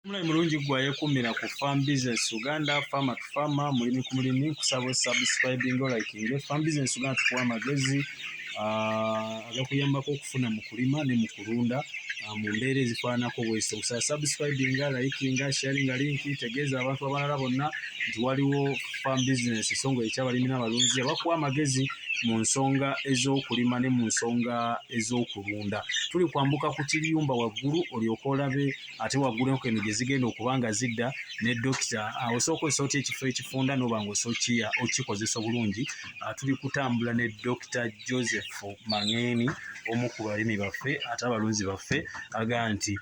Mulai mulungi gwayekumira ku Farm Business Uganda, Farmer to Farmer, mulimi ku mulimi, kusaba subscribing liking. Farm Business Uganda tukuwa amagezi agakuyambako okufuna mu kulima ne mu kulunda mu mbeera ezifaananako bw'ezi. Kusaba subscribing, liking, sharing link, tegeeza abantu abalala bonna nti waliwo Farm Business Songo ekyabalimi n'abalunzi abakuwa amagezi mu nsonga ez'okulima ne mu nsonga ez'okulunda. Tuli kwambuka ku kiyumba waggulu olyoke olabe ate waggulu enko eno gye zigenda okuba nga zidda ne dokita osooka okozesa ekifo ekifunda n'oba nga okikozesa bulungi. Tuli kutambula ne Dr. Joseph Mangeni, omu ku balimi baffe ate abalunzi baffe, agaa nti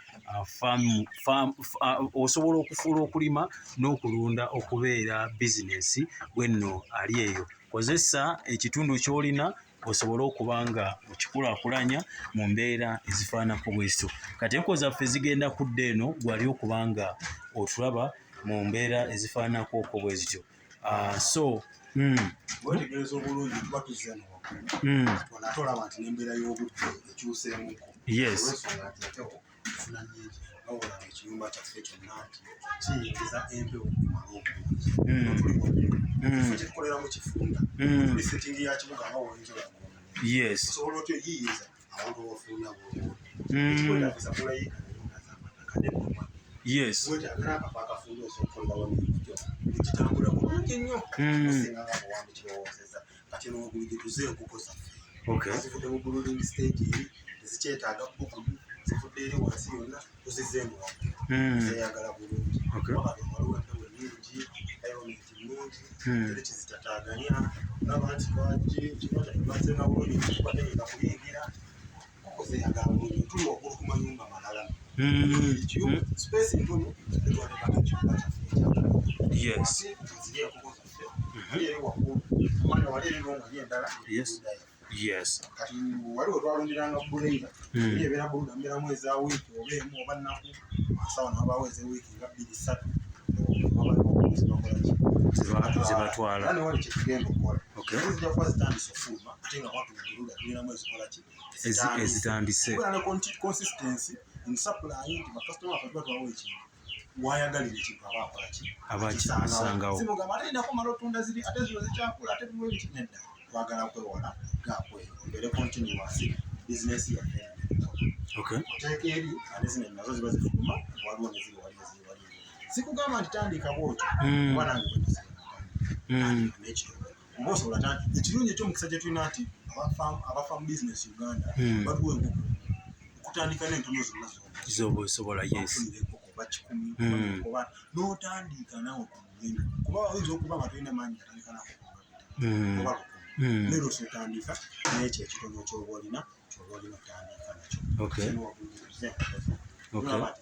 osobola okufuula okulima n'okulunda okubeera bizinesi bwenno ali eyo. Kozesa ekitundu ky'olina osobola okuba nga okikulaakulanya mu mbeera ezifaananako bwezityo. Kati enko zaffe zigenda kudda eno gwali okuba nga otulaba mu mbeera ezifaananako bwezityo. Wetegereza obulungi tuba tuzze ate olaba nti n'embeera y'obudde ekyuseemuko. Olw'ensonga nti ate ofuna nnyingi nawulaba ekiyumba kyaffe kyonna nti kiyingiza empewo kumala obulungi. Ekifo kye tukoleramu kifunda tuli settingi ya kibuga nga woyinza olaba osobola otya oyiyiza abantu abafulumya bulungi. Weetagisa kulayika n'amataka n'emmwanyi. Weetaaga n'akafo akafunda osobola okukolerawo n'ebijjo ekitambula bulungi nnyo osinga ng'abawambi kibawoozezza. Kati eno waggulu gye tuze enkoko zaffe zivudde mu buludingi stage eri tezikyetaaga bbugumu, zivudde eri wansi yonna tuzizzeemu waggulu zeeyagala bulungi. Wakati waliwo empewo nnyingi, environment nnungi, era kizitataganya. Olaba nti kiba kyatubazzenga bulungi kuba teyinza kuyingira. Enkoko zeeyagala bulungi. Tuli waggulu ku mayumba malala. Space ntono etwaliraga ekiyumba kyaffe ekyagala. Ziri enkoko zaffe eri waggulu. Omwana wali eri n'omuli endala kati wali wetwalundiranga buleira eri ebeera buluda mbeeramu eza wiiki oba emu oba nnaku asawa nabaawo ez'ewiiki nga 2-3 zibatwala. Ne wali kyetugenda okukola zijja kuba zitandise ofuluma ate nga watu buluda tulinamu ezikola ki ezitandise ne consistency in supply nti bakasitoma baffe tuba tubawo ekintu wayagalira ekintu aba akola ki abakisangawo. Simugamba ate ndako mala otunda ziri ate zino zikyakula ate biwe biki nedda. Twagala kwewala gaakweyo mbeere continuous bizinesi yaffe. Oteeka eri ate zino nazo ziba zifuluma waliwo ne ziri wali eziri wali. Sikugamba nti tandika bwotyo kuba nange bwetuzitandika n'ekitongole oba osobola tandika. Ekirungi eky'omukisa gye tulina nti aba Farm Business Uganda batuwa enkoko okutandika n'entono zonna z'oba osobola. Ofunira enkoko oba 10 oba n'otandika naawe ku muwendo kuba oyinza okuba nga tolina maanyi gatandika nako oba lero osotandika n'ekyo ekitono ky'oba olina otandika nakyo.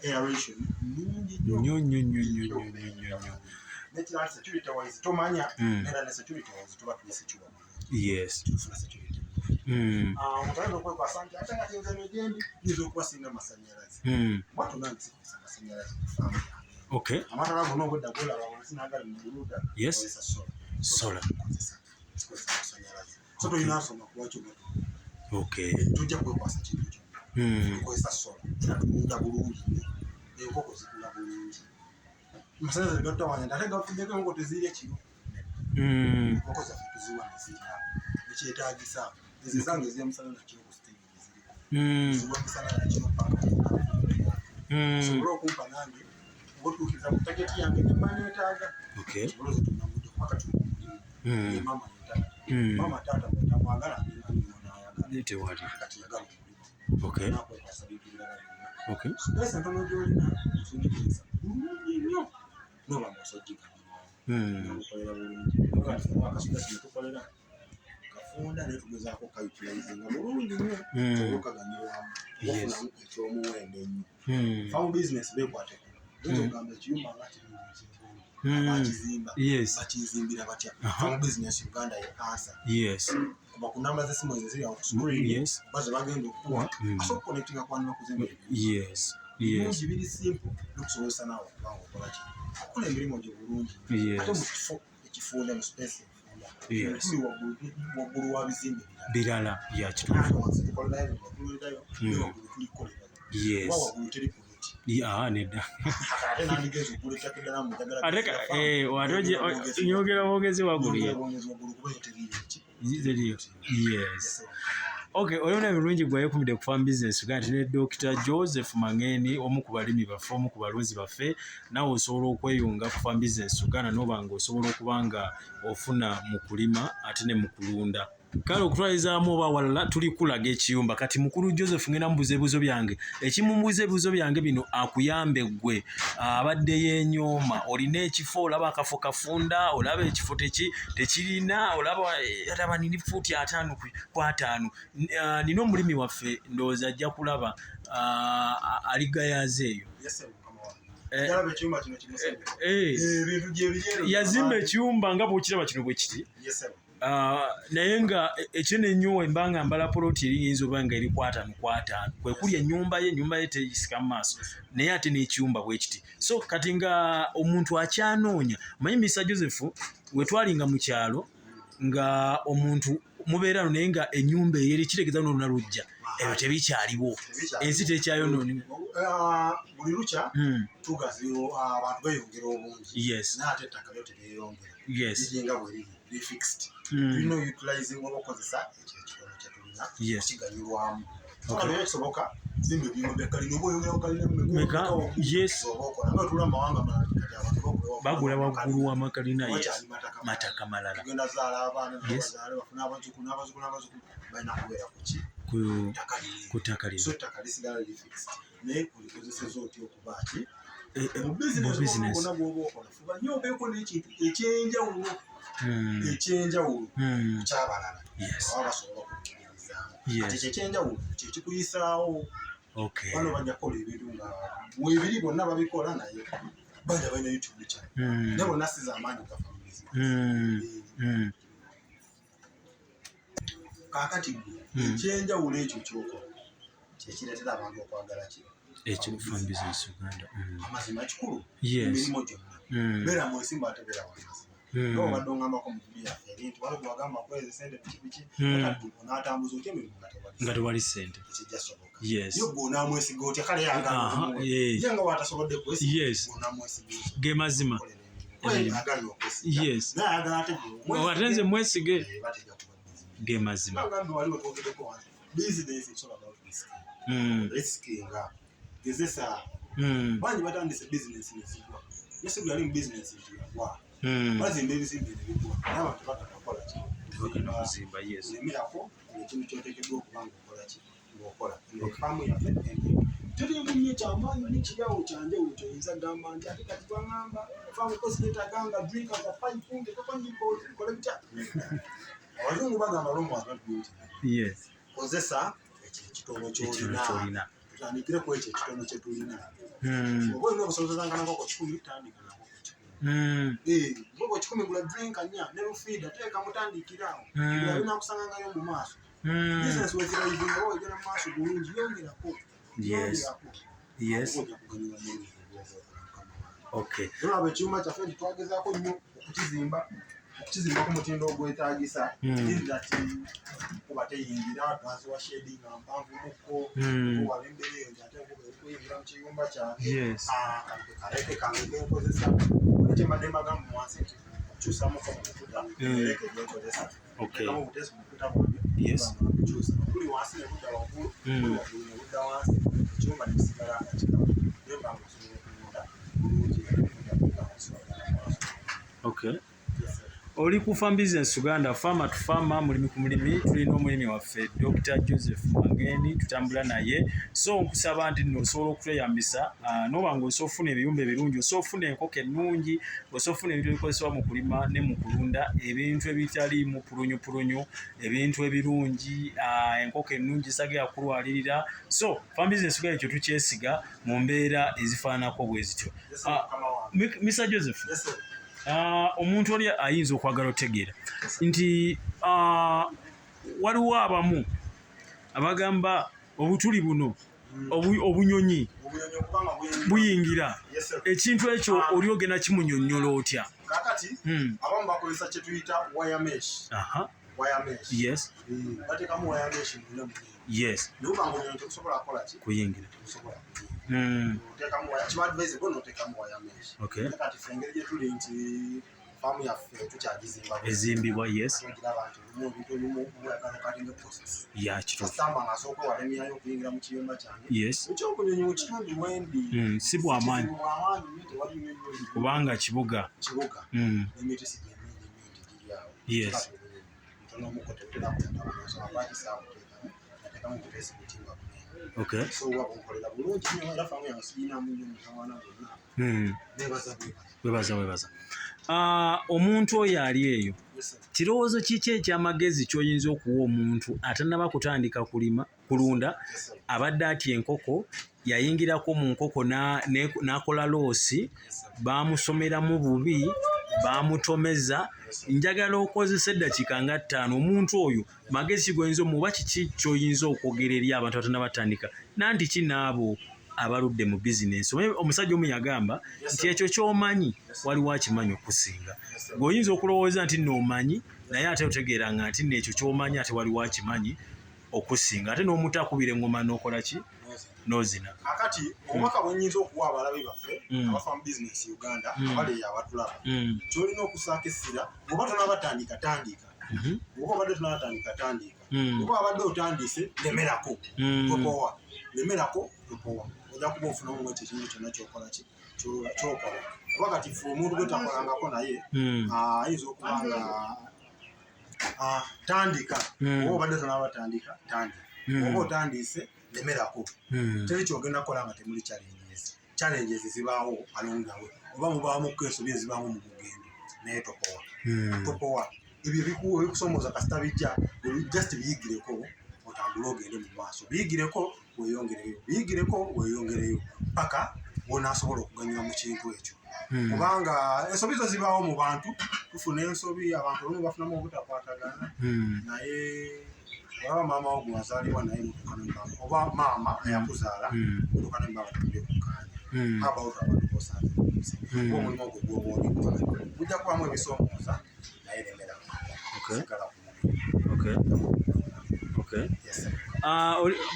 Aeration nnungi nnyo. N'ekirala security wise tomanya era ne security wise tuba tulese kiwa tufuna security. Mutayinza okwekwasa nti ate nga kinze negyendi nyinza okubasinga amasannyalaze mwatu nange sikozesa amasannyalaze kufaamu yange. Amatala gonna obwedda golaba wansi n'agali mu buluda kozesa sola sikozesa amasannyalaze. So tolina nsonga kuwakyo tujja kwekwasa kintu kyonna tukozesa sola tulunda bulungi nnyo. Enkoko zikula bulungi. Amasannyalaze gatutawanya ate gafuddeko enkoko tezirya kiro. Enkoko zaffe tuziwa ne zirya ekyetaagisa. Ezo zange ezirya musana nakiro ku stage eziriko ziwa musana nakiro paka osobole okumpa nange otuukiriza ku tageti yange ne mba neetaaga osobole ozetunamudde kubaka tuli mulimu mama neetaaga mama taata bwetamwagala n'ayagala kati yagala omulimu nakwekasa bintu birala byonna. Space ntono gy'olina osogikiriza bulungi nnyo n'oba nga osogiganyirwamu n'omukolera bulungi. Akasuga kino tukolera kafunda naye tugezaako kayutilizinga bulungi nnyo osobole okaganyirwamu ofunamu ekyomuwendo ennyo. Farm Business beekwateko oyinza okugamba ekiyumba nga kirungi eky'enkondo abakizimba bakizimbira batya. Farm Business Uganda ye answer. Kuba ku namba z'essimu ezo ziri awo ku screen baze bagenda okukuwa asobola okuconnectinga ku bantu bakuzimba ebintu bulungi biri simple n'okusobozesa naawe okuba nga okola ki okola emirimu gyo bulungi ate mu kifo ekifunda mu space efunda tuli waggulu wa bizimbe birala bya kitundu tukolerayo waggulu tuli kukolerayo oba waggulu teri politi nedda ate nandigeze okuleka kedala mu njagala ateka nyogera bwogezi waggulu yes. Okay, olona ebirungi gwayekumidde ku Farm Business Uganda ne Dr. Joseph Mangeni omu ku balimi baffe omu ku balunzi baffe nawe osobola okweyunga ku Farm Business Uganda n'obanga osobola okubanga ofuna mu kulima ate ne mu kulunda. Kale okutwalizaamu oba walala tuli kulaga ekiyumba kati mukulu Joseph ngenda mubuuza ebibuuzo byange ekimumuuza ebibuuzo byange bino akuyambe ggwe abadde yenyooma olina ekifo olaba akafo kafunda olaba ekifo tekirina olaba nini fuuti 5 ku 5 nina omulimi waffe ndowooza ajja kulaba aligayaze eyo yazimba ekiyumba nga bw'okiraba kino bwe kiti naye nga ekyo nenyowa embanga mbala poloti eriyinza oba nga eri 5 ku 5 kwe kuli ennyumba ye teyisika mu maaso naye ate n'ekiyumba bwe kiti so kati nga omuntu akyanoonya manyi Mr. Joseph we twalinga mu kyalo nga omuntu mubeerano naye nga ennyumba eyo kitegeeza n'oluna lujja ebyo tebikyaliwo ensi tekyayonoonebwa buli lukya tugaziyo abantu beyongera obungi n'ate ettaka lyo teryeyongera liringa bwe liri fixed tulina utilizing oba okozesa ekikono kye tulina kiganyulwamu naye kisoboka zimba ebiyumba kalina oba oyongerawo kalinaotula amawanga bagula waggulu w'amakalina mataka malala tugenda zaala abaana bazaale bafune abazzukulu n'abazzukulu balina kubeera kuki ku ttaka lino so ettaka lisigala liri fixed naye olikozeseza otya okuba ki mu business bwona bw'oba okola fuba nnyo obeeko n'ekintu ekyenjawulo ekyabalala baba basobola okukkiririzaamu ati kyekyenjawulo kyekikuyisaawo bano bajja kukola ebintu nga webiri bonna babikola naye bajja balina YouTube channel naye bonna siza amaanyi gafa mu business kaakati ekyenjawulo ekyo kyokola kyekireetera abantu okwagala kino ekyo Farm Business Uganda amazima kikulu emirimu gyonna beera mu nsimba ate beera wamazima obadde ongambako mu vidiyo yaffe ebintu waliwo gwagamba kwezi sente biki onaatambuza otya emirimu nga tewali sente ekijja soboka yo gweonaamwesiga otya kale ye nga watasobodde kwesiga onaamwesiga ge mazima agalina okwesiga nayagala ate nze mwesige ge mazima agambe wali wetwogeddeko wansi bizinesi it's all about risk riskinga gezesa bangi batandise bizinesi nezigwa yesigula ali mu bizinesi yagwa bazimba ebizimbe nebigwa naye abantu batakakola ki kuzimba emirako ekintu kyoteekeddwa okuba ngaokola ki ngaokola faamu yaffe tirimu nnyo kyamaanyi nekiryawo kyanjawulo kyoyinza gamba nti ate kati baŋŋamba faamu kosiretaganga drinka za payipunge kokole bitya abazungu bagamba lomuwazi kozesa ekitono kyolina tutandikire ku ekyo ekitono kye tulina oba olina obusobozezanganako kikumi tandika nako kikumi gula drinka nnya ne lufiida teeka mutandikirawo gula binakusangangayo mu maaso bizinesi wezirayivinga oba ogera mu maaso bulungi yongerako olaba ekyuma kyaffe titwagezaako nnyo okukizimbako mutindo ogwetaagisa ati kuba teyingira twaziwa shedi nga mpanvumuko waba embeera eyo nti ate kuba erikuyingira mu kiyumba kyange kaleke kange genkozesa nekyembadde mbagamba wansi nti okukyusamuko mu bukuta ereke genkozesa ekamu obutesi mu bukuta bwange kukyusa okuli wansi ne budda waggulu kuli waggulu ne budda wansi ekiyumba ne kisigala nga kikamu naye mbanga osobola okulunda bulungi oli ku Farm Business Uganda farmer to farmer mulimi ku mulimi tulina omulimi waffe Dr. Joseph Mangeni tutambula naye so nkusaba nti nno osobola okutweyambisa n'obanga osofuna ebiyumba ebirungi osofuna enkoko ennungi osofuna ebintu ebikozesebwa mu kulima ne mu kulunda ebintu ebitali mu pulunyu ebintu ebirungi enkoko ennungi sagera kulwalirira so Farm Business Uganda ekyo tukyesiga mu mbeera ezifaananako bwe zityo Mr. Joseph omuntu oli ayinza okwagala otegeera nti waliwo abamu abagamba obutuli buno obunyonyi buyingira ekintu ekyo oli ogenda kimunyonnyola otya kakati abamu bakozesa kye tuyita wire mesh bateekamu wire mesh yes nuba ngo nyo kusobola kola ki kuyingira kusobola oteka mu waya kiba advise go noteka mu waya mesh okay kati fengeri je tuli nti famu ya fe tukyagizimba ezimbibwa yes ngira abantu mu bintu mu mwagala kati ne process ya kito samba nasoko walemya yo kuyingira mu kiyumba kyange yes ekyo kunyonyo kitundu wendi si bwa amaanyi kubanga kibuga emiti sigyemingi mingi giriawo yes ntono mukote tula kutanda so abaki sawa nateka mu kutesi kutimba okay so wakonkolela bulungi nyo era famu ya sina mu nyo mutawana bonna webaza omuntu oyo ali eyo kirowoozo kiki ekyamagezi ky'oyinza okuwa omuntu atannaba kutandika kulunda abadde atya enkoko yayingirako mu nkoko n'akola loosi baamusomeramu bubi baamutomeza njagala okozesa eddakiika nga 5 omuntu oyo magezi goyinza omuba kiki ky'oyinza okwogera eri abantu atannabatandika nanti kinaabo abaludde mu bizinensi omusajja omu yagamba nti ekyo ky'omanyi waliwo akimanyi okusinga ng'oyinza okulowooza nti noomanyi naye ate otegeeranga nti n'ekyo ky'omanyi ate waliwo akimanyi okusinga ate n'omuntu akubira engoma n'okola ki n'ozina akati omwaka bwennyinza okuwa abalabe baffe abafa mu bizinensi Uganda abaleeyo abatulaba kyolina okusaaka essira oba tonabatandika tandika oba obadde tonabatandika tandika oba abadde otandise lemerako topowa lemerako topowa ojja kuba ofunamu ekyo ekintu kyonna kyokola ki kyokola oba kati fe omuntu gwe takolangako naye ayinza okuba nga tandika oba obadde tonabatandika tandika oba otandise lemerako teri kyogenda kukola nga temuli challenges zibaawo alongawe oba mubaamu ensobi ezibaamu mu mugendo naye topowa ebyo ebikusoomooza kasita bijja just biyigireko otambule ogende mu maaso biyigireko weeyongereyo paka wonaasobola okuganyula mu kintu ekyo kubanga ensobi zo zibaawo mu bantu tufuna ensobi abantu olumu bafunamu obutakwatagana naye olaba maama wo gwazaalibwa naye mutukanembaba oba maama ayakuzaala mutukanembaba tuli kukaanya abawutu abantu bosanze oba omulimu ogwo gwobwobi gujja kubamu ebisoomooza naye lemerako sigala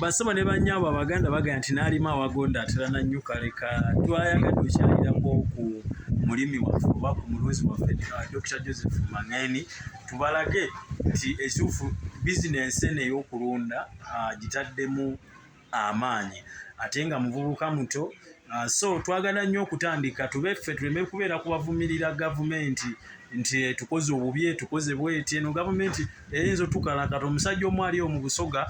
basoma ne bannyabo abaganda bagamba nti n'alima awagonda atera nannyuka leka twayagadde okyalirako ku mulimi waffe oba ku mulunzi waffe Dr. Joseph Mangeni tubalage nti ekituufu bizinensi eno ey'okulunda gitaddemu amaanyi ate nga muvubuka muto so twagala nnyo okutandika tubeffe tuleme kubeera kubavumirira gavumenti nti tukoze obubi tukoze bweti eno gavumenti eyinza tukalakata omusajja omu ali mu Busoga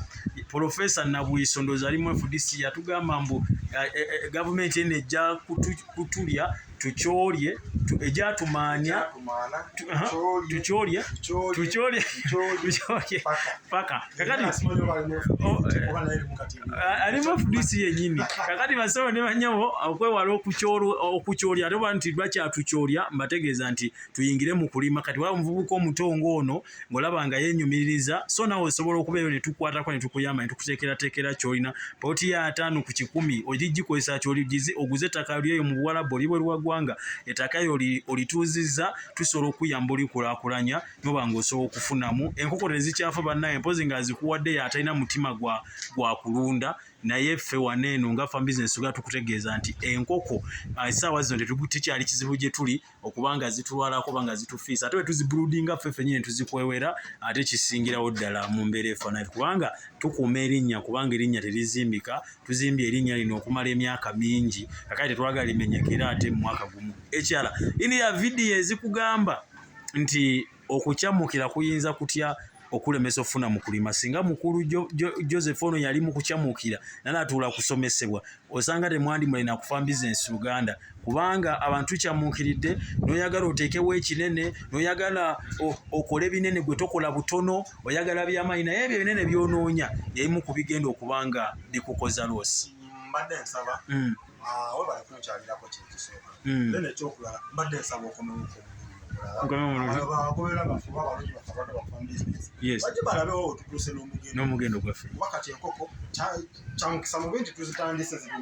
Professor Nabwiso ndoza ali mu FDC yatugamba mbu gavumenti eno ejja kutulya tukyolye ejjatumanya tukyolye paka kakati ali mu FDC yennyini kakati basobo ne banyabo okwewala okukyolya ate oba nti lwakyatukyolya mbategeeza nti tuyingire mu kulima kati waba omuvubuka omuto ng'ono ng'olaba nga yeenyumiriza so nawe osobola okubeera ne tukwatako ne tukuyamba ne tukuteekerateekera ky'olina pooti ya 5 ku 10 ogigikozesa ky'oligize oguze ettaka lyeyo mu Buwarabu oli bweru wa ggwanga ettaka lyo olituuzizza tusobola okuyamba olikulaakulanya noba ng'osobola okufunamu enkoko tezikyafa bannaye mpozi nga zikuwadde yatalina mutima gwa kulunda naye ffe waneeno nga fa bizinesi ga tukutegeeza nti enkoko essaawa zino tekyali kizibu gye tuli okubanga zitulwalako oba nga zitufiisa ate bwe tuzibuludinga ffeffe nyine tuzikwewera ate kisingirawo ddala mu mbeera efaanayo kubanga tukuuma erinnya kubanga erinnya terizimbika tuzimbye erinnya lino okumala emyaka mingi kakati tetwagala limenyekera ate mu mwaka gumu ekirala ya vidiyo ezikugamba nti okukyamukira kuyinza kutya okulemesa ofuna mu kulima singa mukulu Joseph ono yali mu kukyamukira nalatuula kusomesebwa osanga temwandi mulina kufa bizinesi Uganda kubanga abantu kyamukiridde noyagala oteekewo ekinene noyagala okole binene gwe tokola butono oyagala byamaanyi naye ebyo binene byonoonya yeyimu kubigenda okubanga bikukoza loosi mbadde nsaba webale kunkyalirako kyekisooka then ekyokulala mbadde nsaba okomewoku abagoberera bafuba abalungi bafabadde bakuba bizinesi bajje balabewo tutuuse n'omugendo gwaffe wakati enkoko kyamukisa mubi nti tuzitandise ziri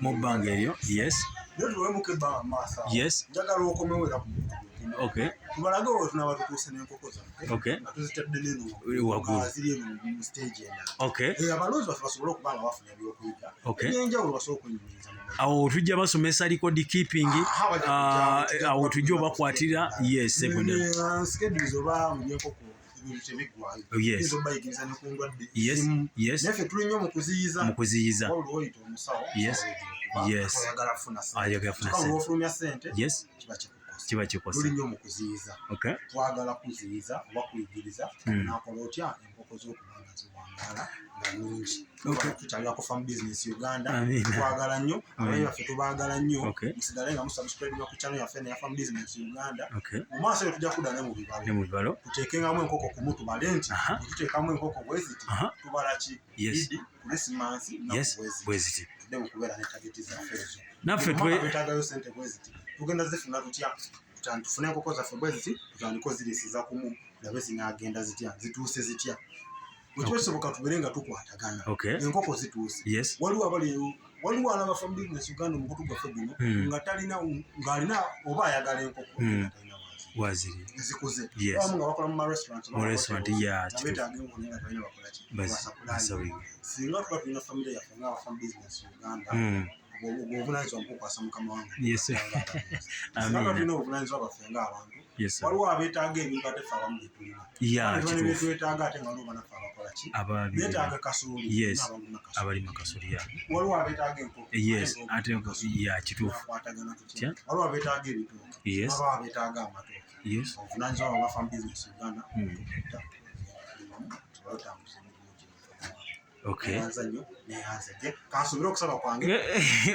mu bbanga eryo yes naye tuwemuka ebbanga mu maaso yes njagala okomewera ku tubalage we tunaba tutuuse n'enkoko zaffe nga tuzitadde neno ziri eno mu stage endala abalunzi baffe basobole okuba nga bafuna ebyokuyiga ebyenjawulo basobole okwenyumiriza awo tujja basomesa record keeping awo tujja obakwatira schedules oba mu byenkoko ebintu tebiggwayo obayigiriza ne ku ndwadde naffe tuli nnyo mu kuziyiza wabula oyita omusawo ayagala kufuna sente wofulumya sente kiba kikosa tuli nnyo mu kuziyiza twagala kuziyiza oba kuyigiriza nakola otya enkoko z'okubanga ziwangaala nga nnyingi tukyalira ku farm business Uganda twagala nnyo abayi baffe tubaagala nnyo musigale nga musubscribinga ku channel yaffe neya farm business Uganda mu maaso eyo tujja kudda ne mu bibalo tuteekengamu enkoko ku mutu bale nti tuteekamu enkoko bweziti tubala ki idi kulesimansi na bweziti tudde mu kubeera ne tageti zaffe ezo naffe twetaagayo sente bweziti tugenda zifuna tutya tufune enkoko zaffe bweziti tutandika ozirisiza kumu nabe zinagenda zitya zituuse zitya wekibakisoboka tubeere nga tukwatagana enkoko zituuse waliwo alaba farm business Uganda omukutu gwaffe guno ng'alina oba ayagala enkoko waziri zikuze abamu nga bakola mu restaurant betaaga enkoko naye nga talina bakolaki singa tuba tulina famire yaffe nga farm business Uganda obuvunanyizibwa mukukwasa mukama wange singa tulina obuvunanyizibwa baffe ng'abantu waliwo abeetaaga ebintu ate ffe abamu byetulina betwetaaga ate nga luba naffe abakolaki beetaaga kasooli abalima kasooli waliwo abeetaaga enkoko kituufu waliwo abeetaaga ebitooke waliwo abeetaaga amatooke obuvunanyizibwa bwa farm business Uganda tubatambuza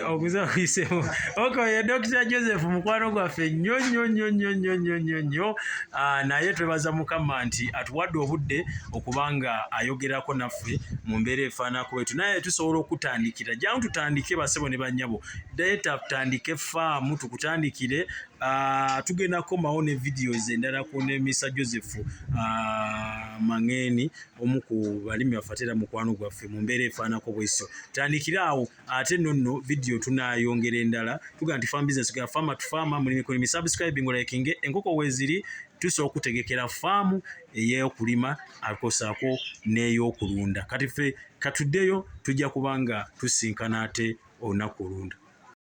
okuza kuyisemu okoye Dr. Joseph mukwano gwaffe nnyo naye twebaza Mukama nti atuwadde obudde okubanga ayogerako naffe mu mbeera efaanako bwetu naye tusobola okutandikira jangu tutandike basebo ne bannyabo data tutandike faamu tukutandikire tugenda komawo ne videos endala ku ne Mr. Joseph Mangeni omu ku balimi bafatira mukwano gwaffe mu mbeera efaanako bwesyo tandikira awo ate nonno video tunayongera endala tuga nti farm business ga farmer to farmer mulimi kulimi subscribing liking enkoko weziri tusobola okutegekera faamu ey'okulima akosaako n'ey'okulunda kati ffe katuddeyo tujja kubanga tusinkana ate olunaku olunda